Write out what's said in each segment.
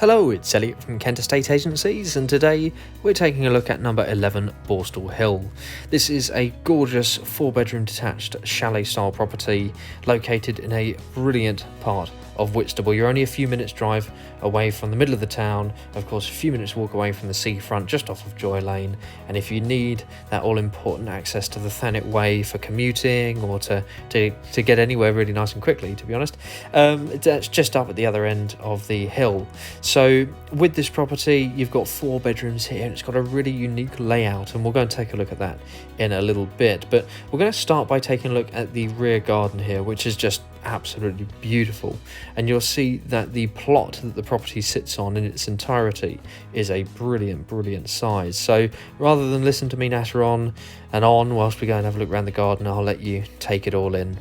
Hello, it's Elliot from Kent Estate Agencies, and today we're taking a look at number 11 Borstall Hill. This is a gorgeous 4-bedroom detached chalet style property located in a brilliant part of Whitstable. You're only a few minutes drive away from the middle of the town, of course a few minutes walk away from the seafront just off of Joy Lane, and if you need that all important access to the Thanet Way for commuting or to get anywhere really nice and quickly, to be honest, it's just up at the other end of the hill. So with this property you've got 4 bedrooms here and it's got a really unique layout, and we'll go and take a look at that in a little bit, but we're going to start by taking a look at the rear garden here, which is just absolutely beautiful, and you'll see that the plot that the property sits on in its entirety is a brilliant size. So rather than listen to me natter on and on whilst we go and have a look around the garden, I'll let you take it all in.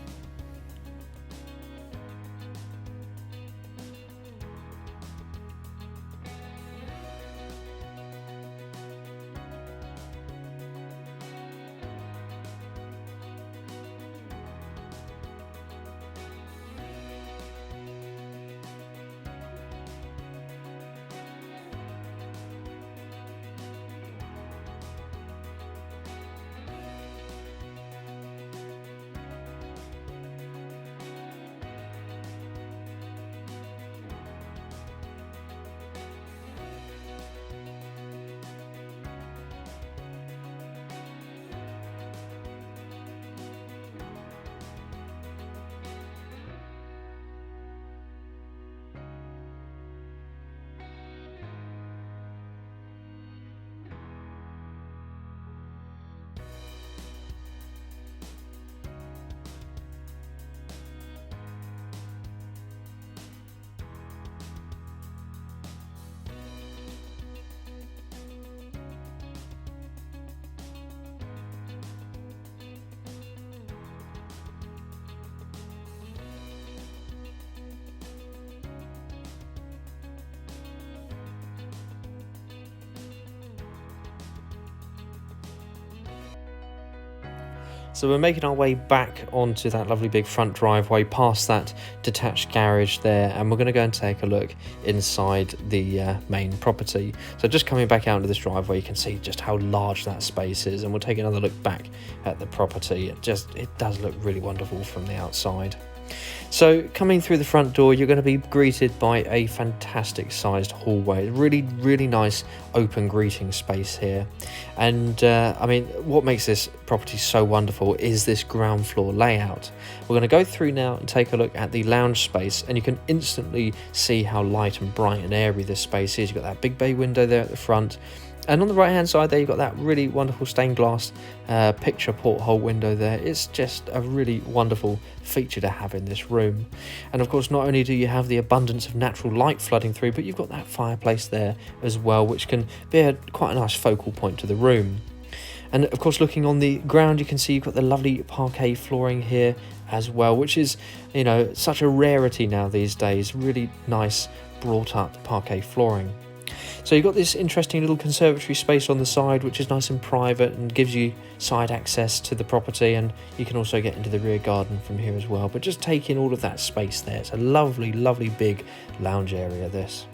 So we're making our way back onto that lovely big front driveway, past that detached garage there, and we're going to go and take a look inside the main property. So just coming back out into this driveway, you can see just how large that space is, and we'll take another look back at the property. It does look really wonderful from the outside. So coming through the front door, you're going to be greeted by a fantastic sized hallway. Really nice open greeting space here. And I mean, what makes this property so wonderful is this ground floor layout. We're going to go through now and take a look at the lounge space, and you can instantly see how light and bright and airy this space is. You've got that big bay window there at the front. And on the right hand side there, you've got that really wonderful stained glass picture porthole window there. It's just a really wonderful feature to have in this room. And of course, not only do you have the abundance of natural light flooding through, but you've got that fireplace there as well, which can be quite a nice focal point to the room. And of course, looking on the ground, you can see you've got the lovely parquet flooring here as well, which is, you know, such a rarity now these days. Really nice brought up parquet flooring. So you've got this interesting little conservatory space on the side, which is nice and private and gives you side access to the property, and you can also get into the rear garden from here as well. But just take in all of that space there. It's a lovely big lounge area, this.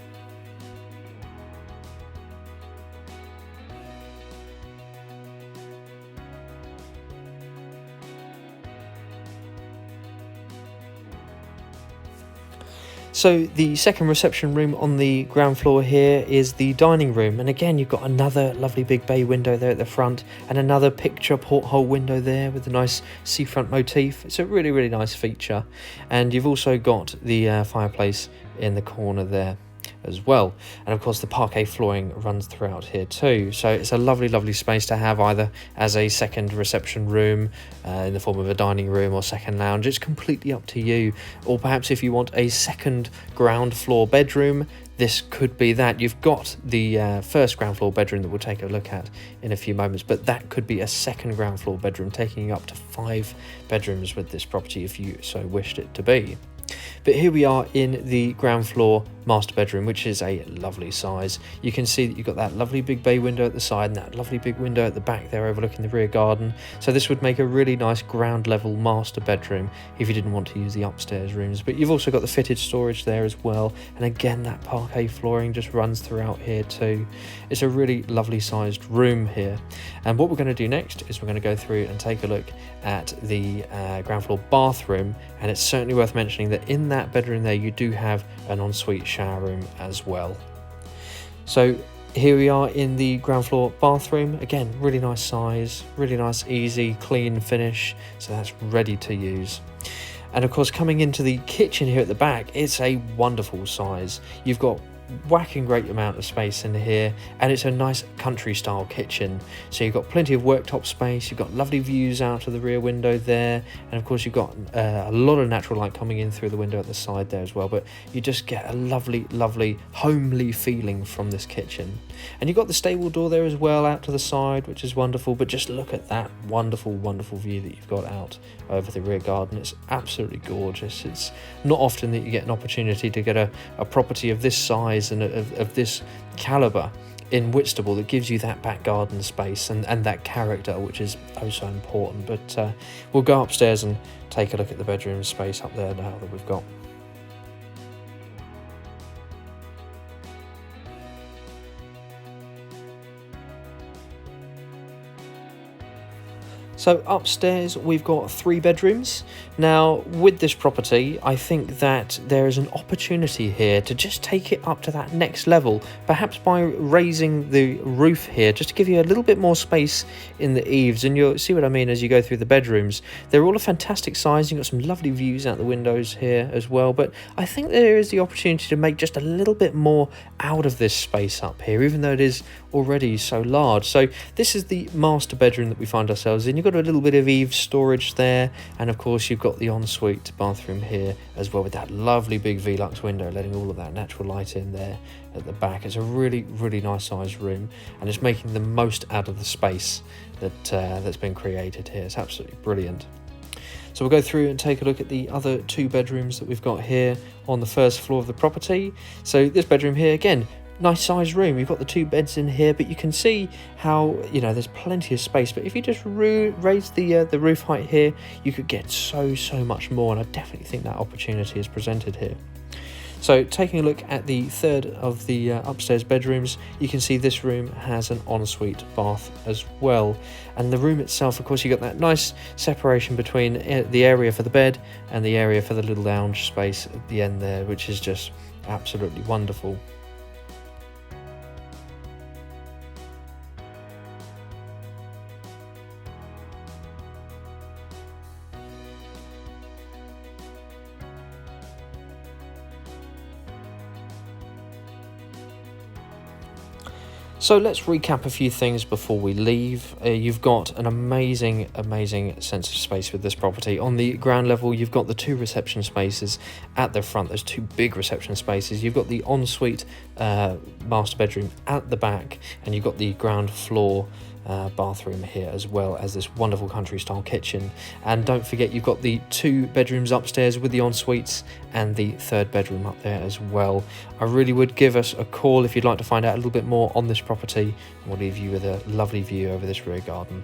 So the second reception room on the ground floor here is the dining room, and again you've got another lovely big bay window there at the front and another picture porthole window there with a nice seafront motif. It's a really nice feature, and you've also got the fireplace in the corner there as well, and of course the parquet flooring runs throughout here too. So it's a lovely space to have either as a second reception room in the form of a dining room or second lounge. It's completely up to you, or perhaps if you want a second ground floor bedroom, this could be that. You've got the first ground floor bedroom that we'll take a look at in a few moments, but that could be a second ground floor bedroom, taking you up to 5 bedrooms with this property if you so wished it to be. But here we are in the ground floor master bedroom, which is a lovely size. You can see that you've got that lovely big bay window at the side and that lovely big window at the back there overlooking the rear garden. So this would make a really nice ground level master bedroom if you didn't want to use the upstairs rooms. But you've also got the fitted storage there as well, and again that parquet flooring just runs throughout here too. It's a really lovely sized room here. And what we're going to do next is we're going to go through and take a look at the ground floor bathroom, and it's certainly worth mentioning that in that bedroom there you do have an ensuite shower room as well. So here we are in the ground floor bathroom. Again, really nice size, really nice easy clean finish, so that's ready to use. And of course, coming into the kitchen here at the back, it's a wonderful size. You've got whacking great amount of space in here, and it's a nice country style kitchen, so you've got plenty of worktop space, you've got lovely views out of the rear window there, and of course you've got a lot of natural light coming in through the window at the side there as well. But you just get a lovely homely feeling from this kitchen. And you've got the stable door there as well out to the side, which is wonderful. But just look at that wonderful view that you've got out over the rear garden. It's absolutely gorgeous. It's not often that you get an opportunity to get a property of this size and of this calibre in Whitstable that gives you that back garden space and that character, which is oh so important. But we'll go upstairs and take a look at the bedroom space up there now that we've got. So upstairs we've got 3 bedrooms. Now with this property, I think that there is an opportunity here to just take it up to that next level, perhaps by raising the roof here, just to give you a little bit more space in the eaves. And you'll see what I mean as you go through the bedrooms. They're all a fantastic size. You've got some lovely views out the windows here as well. But I think there is the opportunity to make just a little bit more out of this space up here, even though it is already so large. So this is the master bedroom that we find ourselves in. You've got a little bit of eaves storage there, and of course you've got the ensuite bathroom here as well, with that lovely big Velux window letting all of that natural light in there at the back. It's a really nice sized room, and it's making the most out of the space that's been created here. It's absolutely brilliant. So we'll go through and take a look at the other 2 bedrooms that we've got here on the first floor of the property. So this bedroom here, again, nice sized room. You've got the 2 beds in here, but you can see how, you know, there's plenty of space. But if you just raise the roof height here, you could get so much more, and I definitely think that opportunity is presented here. So taking a look at the third of the upstairs bedrooms, you can see this room has an ensuite bath as well. And the room itself, of course, you've got that nice separation between the area for the bed and the area for the little lounge space at the end there, which is just absolutely wonderful. So let's recap a few things before we leave. You've got an amazing sense of space with this property. On the ground level, you've got the 2 reception spaces at the front. There's 2 big reception spaces. You've got the ensuite master bedroom at the back, and you've got the ground floor bathroom here, as well as this wonderful country style kitchen. And don't forget, you've got the 2 bedrooms upstairs with the ensuites and the 3rd bedroom up there as well. I really would give us a call if you'd like to find out a little bit more on this property, and we'll leave you with a lovely view over this rear garden.